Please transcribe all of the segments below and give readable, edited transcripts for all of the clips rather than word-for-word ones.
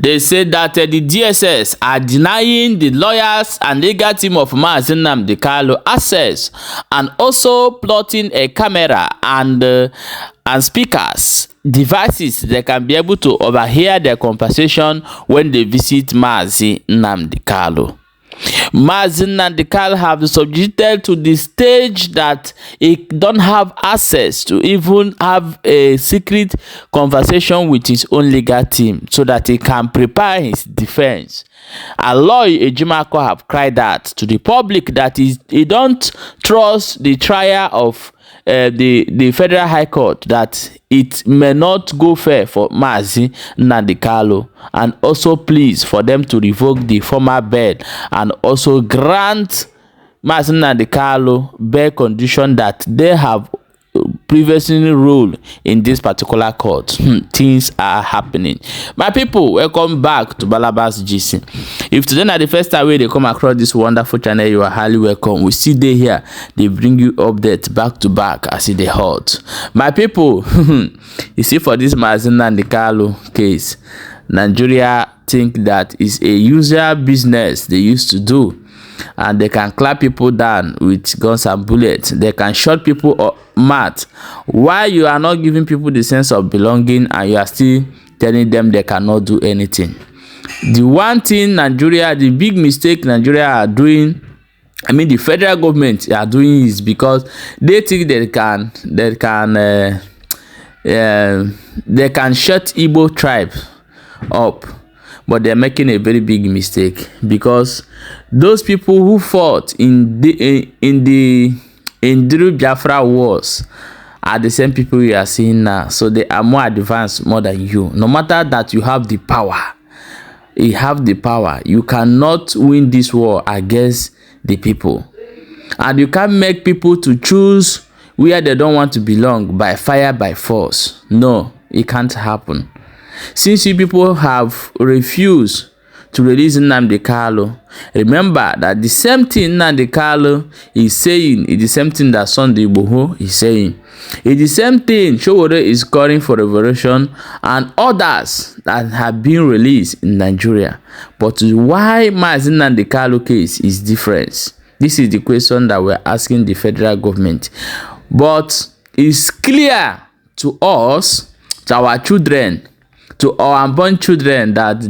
They said that the DSS are denying the lawyers and legal team of Nnamdi Kanu access, and also plotting a camera and speakers devices that can be able to overhear their conversation when they visit Nnamdi Kanu. Nnamdi Kanu have been subjected to the stage that he don't have access to even have a secret conversation with his own legal team so that he can prepare his defense. And Lawyer Ejimakor have cried out to the public that he don't trust the trial of the Federal High Court, that it may not go fair for Nnamdi Kanu, and also please for them to revoke the former bail and also grant Nnamdi Kanu bail condition that they have previously ruled in this particular court. Things are happening. My people, welcome back to Balabas GC. If today is the first time they come across this wonderful channel, you are highly welcome. We see they here, they bring you updates back to back as they hot. My people, you see, for this Nnamdi Kanu case, Nigeria think that is a usual business they used to do, and they can clap people down with guns and bullets. They can shot people or mad. Why you are not giving people the sense of belonging and you are still telling them they cannot do anything? The one thing Nigeria, the big mistake Nigeria are doing, I mean the federal government are doing, is because they think they can shut Igbo tribe up. But they're making a very big mistake, because those people who fought in the Biafra wars are the same people we are seeing now. So they are more advanced more than you. No matter that you have the power, you cannot win this war against the people. And you can't make people to choose where they don't want to belong by fire, by force. No, it can't happen. Since you people have refused to release Nnamdi Kanu, remember that the same thing Nnamdi Kanu is saying is the same thing that Ndigbo is saying. It's the same thing Showore is calling for revolution, and others that have been released in Nigeria. But why Nnamdi Kanu case is different? This is the question that we're asking the federal government. But it's clear to us, to our children, to our unborn children, that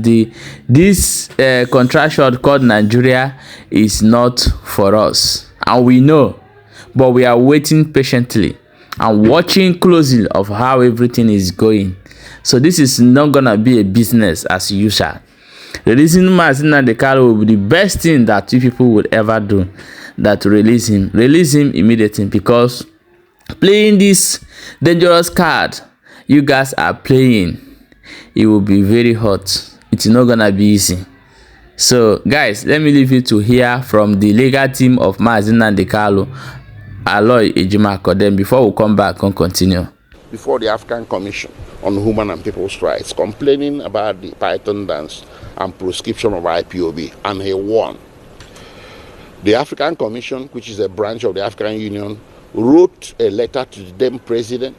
this contraction called Nigeria is not for us, and we know, but we are waiting patiently and watching closely of how everything is going. So this is not gonna be a business as usual. Releasing Nnamdi Kanu will be the best thing that you people would ever do. That release him immediately, because playing this dangerous card you guys are playing, it will be very hot. It's not gonna be easy. So guys, let me leave you to hear from the legal team of Nnamdi Kanu, Lawyer Ejimakor. Then before we come back and continue. Before the African Commission on Human and People's Rights, complaining about the Python dance and proscription of IPOB, and he won. The African Commission, which is a branch of the African Union, wrote a letter to the then president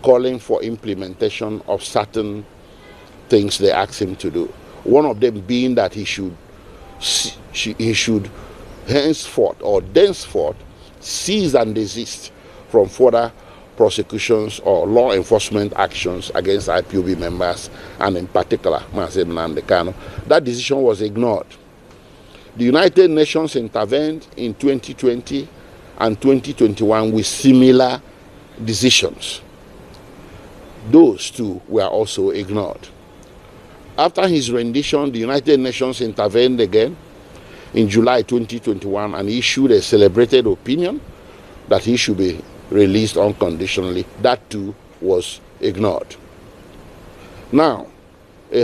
calling for implementation of certain things they asked him to do. One of them being that he should thenceforth cease and desist from further prosecutions or law enforcement actions against IPOB members, and in particular Nnamdi Kanu. That decision was ignored. The United Nations intervened in 2020 and 2021 with similar decisions. Those two were also ignored. After his rendition, the United Nations intervened again in July 2021 and issued a celebrated opinion that he should be released unconditionally. That too was ignored. Now, a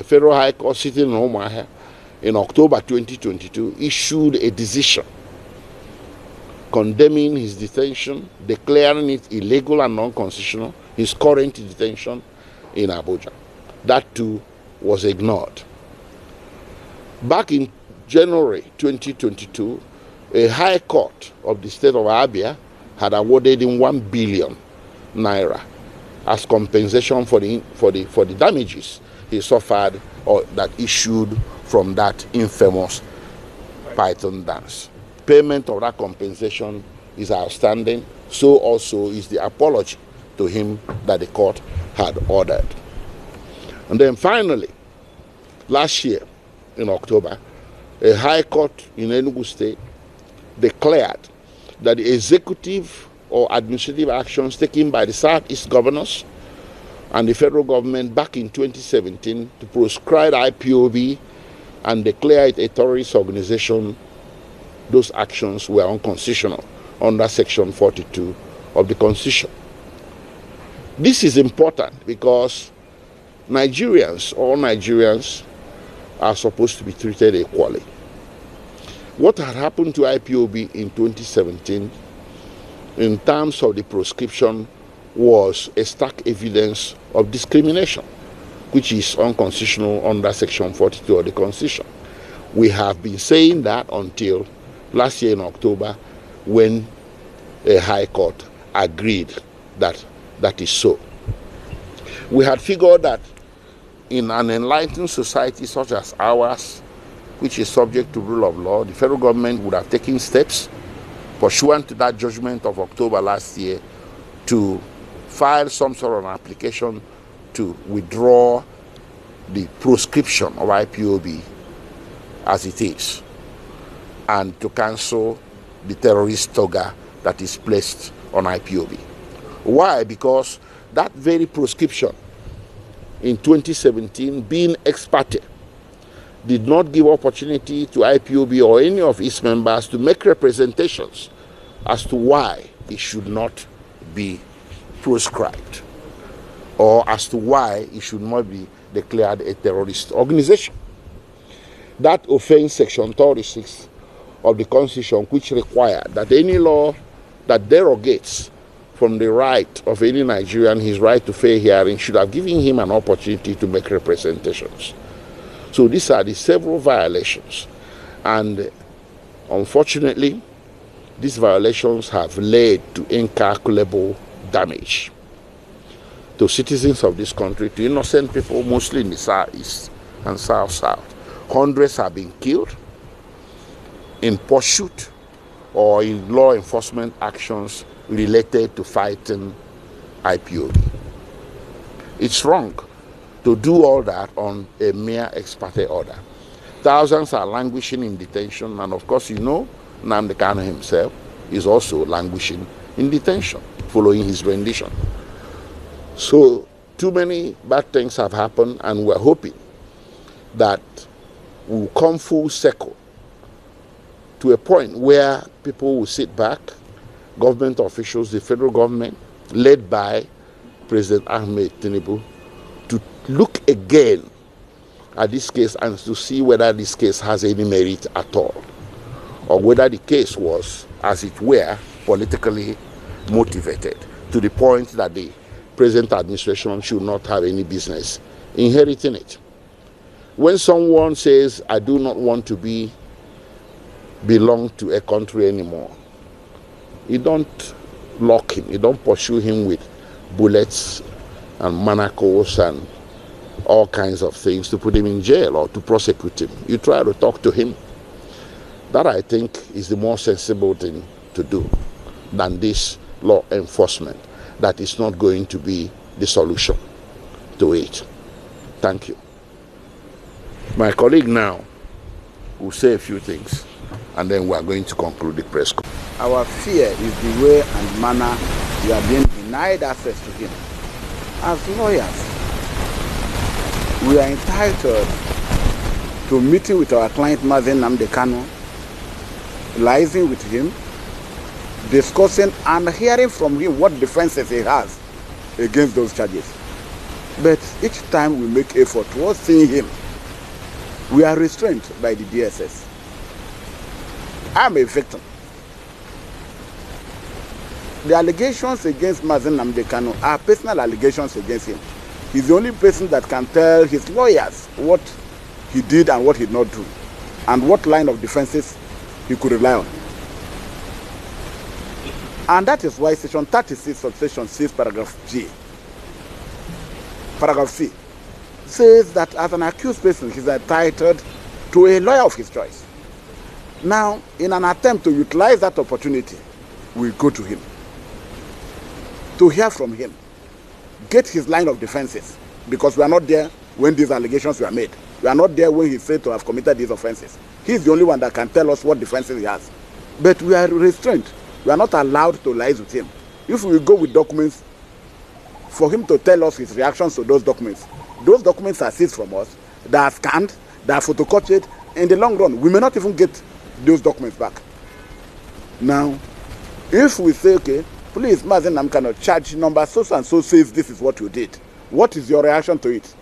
federal high court sitting in Omaha in October 2022 issued a decision condemning his detention, declaring it illegal and non-constitutional, his current detention in Abuja. That too was ignored. Back in January 2022, a high court of the state of Abia had awarded him 1 billion naira as compensation for the damages he suffered or that issued from that infamous python dance. Payment of that compensation is outstanding. So also is the apology to him that the court had ordered. And then finally, last year in October, a high court in Enugu State declared that the executive or administrative actions taken by the Southeast governors and the federal government back in 2017 to proscribe IPOB and declare it a terrorist organization, those actions were unconstitutional under Section 42 of the Constitution. This is important because Nigerians, all Nigerians, are supposed to be treated equally. What had happened to IPOB in 2017 in terms of the proscription was a stark evidence of discrimination, which is unconstitutional under Section 42 of the Constitution. We have been saying that until last year in October, when a high court agreed that that is so. We had figured that in an enlightened society such as ours, which is subject to rule of law, the federal government would have taken steps pursuant to that judgment of October last year to file some sort of an application to withdraw the proscription of IPOB as it is and to cancel the terrorist toga that is placed on IPOB. Why? Because that very proscription in 2017, being ex parte, did not give opportunity to IPOB or any of its members to make representations as to why it should not be proscribed or as to why it should not be declared a terrorist organization. That offends Section 36 of the Constitution, which required that any law that derogates from the right of any Nigerian, his right to fair hearing, should have given him an opportunity to make representations. So these are the several violations. And unfortunately, these violations have led to incalculable damage to citizens of this country, to innocent people, mostly in the Southeast and South-South. Hundreds have been killed in pursuit or in law enforcement actions related to fighting IPOB. It's wrong to do all that on a mere ex parte order. Thousands are languishing in detention, and of course, you know, Nnamdi Kanu himself is also languishing in detention following his rendition. So, too many bad things have happened, and we're hoping that we'll come full circle to a point where people will sit back, government officials, the federal government, led by President Ahmed Tinubu, to look again at this case and to see whether this case has any merit at all, or whether the case was, as it were, politically motivated to the point that the present administration should not have any business inheriting it. When someone says, I do not want to belong to a country anymore, you don't lock him, you don't pursue him with bullets and manacles and all kinds of things to put him in jail or to prosecute him. You try to talk to him. That, I think, is the more sensible thing to do than this law enforcement that is not going to be the solution to it. Thank you. My colleague now will say a few things, and then we are going to conclude the press conference. Our fear is the way and manner we are being denied access to him. As lawyers, we are entitled to meeting with our client, Nnamdi Kanu, liaising with him, discussing and hearing from him what defenses he has against those charges. But each time we make effort towards seeing him, we are restrained by the DSS. I'm a victim. The allegations against Nnamdi Kanu are personal allegations against him. He's the only person that can tell his lawyers what he did and what he did not do, and what line of defenses he could rely on. And that is why Section 36 of Section 6, Paragraph G, Paragraph C, says that as an accused person, he's entitled to a lawyer of his choice. Now, in an attempt to utilize that opportunity, we go to him to hear from him, get his line of defenses, because we are not there when these allegations were made. We are not there when he's said to have committed these offenses. He's the only one that can tell us what defenses he has. But we are restrained. We are not allowed to liaise with him. If we go with documents, for him to tell us his reactions to those documents are seized from us, they are scanned, they are photocopied. In the long run, we may not even get those documents back. Now, if we say, okay, please, Mazi Nnamdi Kanu, charge number so and so says this is what you did, what is your reaction to it?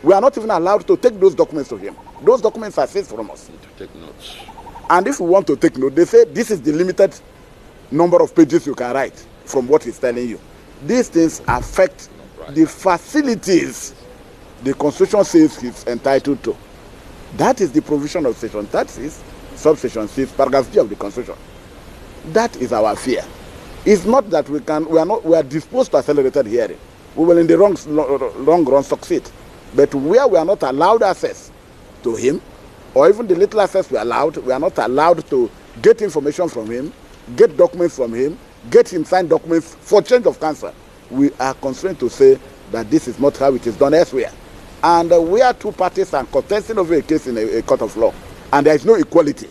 We are not even allowed to take those documents to him. Those documents are seized from us. To take notes. And if we want to take note, they say this is the limited number of pages you can write from what he's telling you. These things affect the facilities the Constitution says he's entitled to. That is the provision of section 36, subsection 6, paragraph G of the Constitution. That is our fear. It's not that we are disposed to accelerated hearing. We will in the long run succeed. But where we are not allowed access to him, or even the little access we are not allowed to get information from him, get documents from him, get him signed documents for change of counsel. We are constrained to say that this is not how it is done elsewhere. And we are two parties and contesting over a case in a court of law. And there is no equality.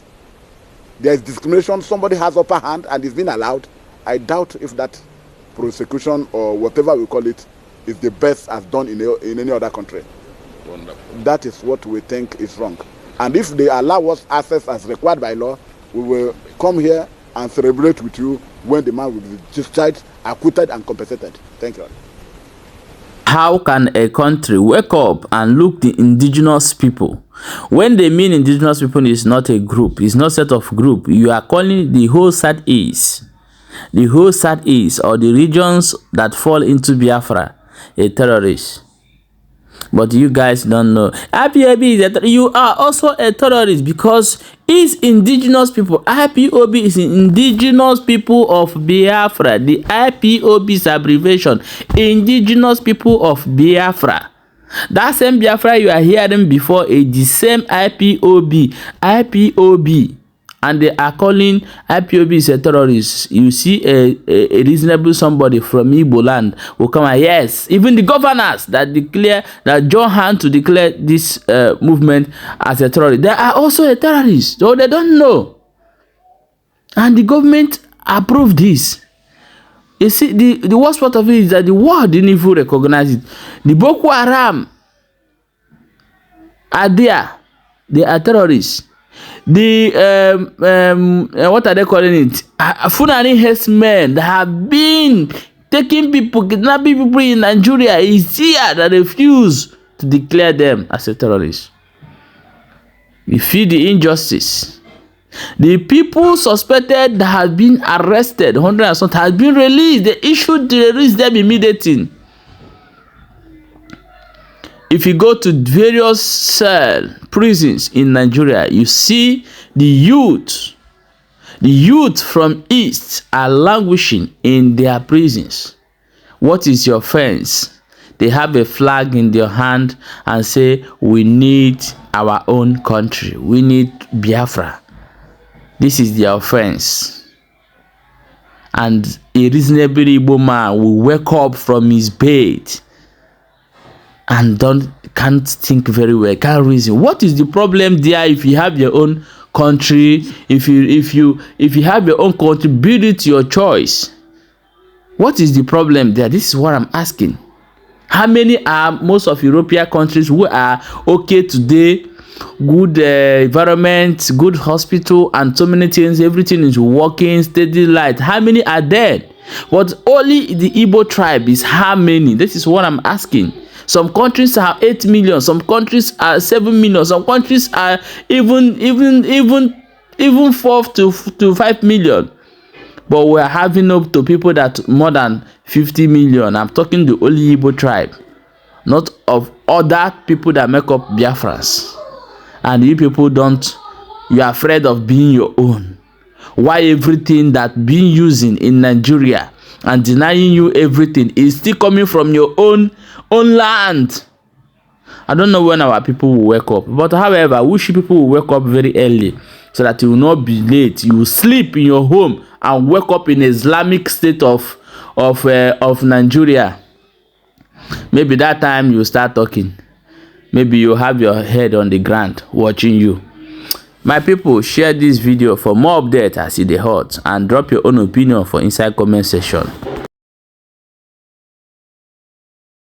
There is discrimination. Somebody has upper hand and is being allowed. I doubt if that prosecution or whatever we call it is the best as done in any other country. Wonderful. That is what we think is wrong. And if they allow us access as required by law, we will come here and celebrate with you when the man will be discharged, acquitted, and compensated. Thank you. How can a country wake up and look the indigenous people? When they mean indigenous people, is not a group, it's not set of group. You are calling the whole Southeast, the whole Southeast, or the regions that fall into Biafra, a terrorist. But you guys don't know. IPOB you are also a terrorist because it's indigenous people. IPOB is indigenous people of Biafra. The IPOB's abbreviation, indigenous people of Biafra. That same Biafra you are hearing before is the same IPOB. And they are calling IPOB a terrorist. You see a reasonable somebody from Igbo land will come and yes, even the governors that join hand to declare this movement as a terrorist, they are also a terrorist. So they don't know. And the government approved this. You see, the worst part of it is that the world didn't even recognize it. The Boko Haram are there. They are terrorists. The what are they calling it? Fulani herdsmen that have been taking people, kidnapping people in Nigeria is here that refuse to declare them as a terrorist. We feel the injustice. The people suspected that have been arrested, 100 and something, has been released. They issued to release them immediately. If you go to various prisons in Nigeria, you see the youth from East are languishing in their prisons. What is your offense? They have a flag in their hand and say, we need our own country. We need Biafra. This is their offense. And a reasonable Igbo man will wake up from his bed and can't think very well, can't reason. What is the problem there? If you have your own country, if you have your own country, build it to your choice. What is the problem there? This is what I'm asking. How many are most of European countries who are okay today? Good environment, good hospital, and so many things. Everything is working, steady light. How many are there? But only the Igbo tribe is how many? This is what I'm asking. Some countries are 8 million, some countries are 7 million, some countries are even 4 to 5 million. But we are having up to people that more than 50 million. I'm talking the only Igbo tribe, not of other people that make up Biafrans. And you people you are afraid of being your own. Why everything that being using in Nigeria and denying you everything is still coming from your own land? I don't know when our people will wake up, but however, we people will wake up very early so that you will not be late. You will sleep in your home and wake up in Islamic state of Nigeria. Maybe that time you start talking. Maybe you have your head on the ground watching you. My people, share this video for more updates as it dey hot, and drop your own opinion for inside comment section.